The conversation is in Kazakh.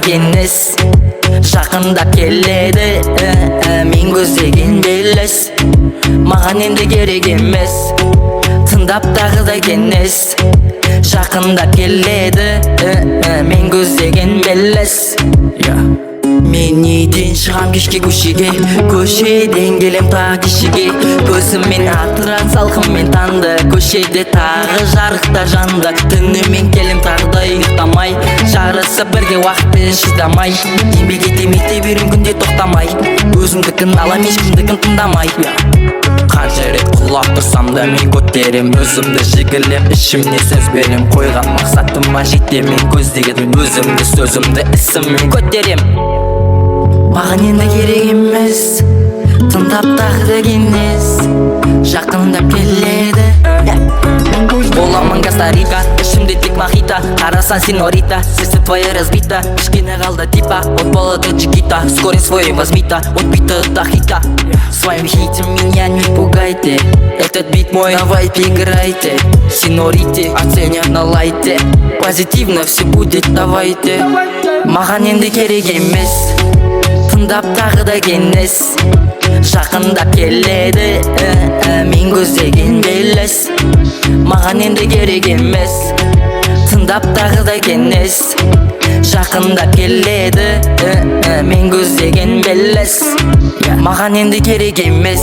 эмес, жакындап келеді. Мен көздеген белес, маған енді керек емес. Тыңдап тағы да кеңес, жақындап келеді. Мен көздеген белес. Мен үйден шығам кешке көшеге, көшеден келем тағы кешеге. Көзіммен атыран салқынмен танды, көшеде тағы жарықтар жанды. Түнімен келем тағы да ұйықтамай, жарысып бірге уақытпен шыдамай. Еңбек етем ете берем күнде тоқтамай, өзімдікін алам ешкімдікін тыңдамай. Қанша рет құлап тұрсам да мен көтерем өзімді, жігілеп ішімне сөз берем. Қойған мақсатыма жетемін, көздеген өзімді, сөзімді ісіммен көтерем. Маған енді керек емес, тыңдап тағы да кеңес, жақындап келеді. Боламын Коста-Рика, ішімде тек мохито. Қарасан сеньорита, сердце твое разбито. Кішкене қалды типа, от болады Чикита. Скорее свой возьмита, от бита до хита. Своим хитом меня не пугайте, этот бит мой, давайте играйте. Сеньорите оценят на лайте, позитивно все будет, давайте. Маған енді керек емес, тыңдап тағы да кеңес, жақындап келеді. Мен көздеген белес, маған енді керек емес. Тыңдап тағы да кеңес, жақындап келеді. Мен көздеген белес, маған енді керек емес.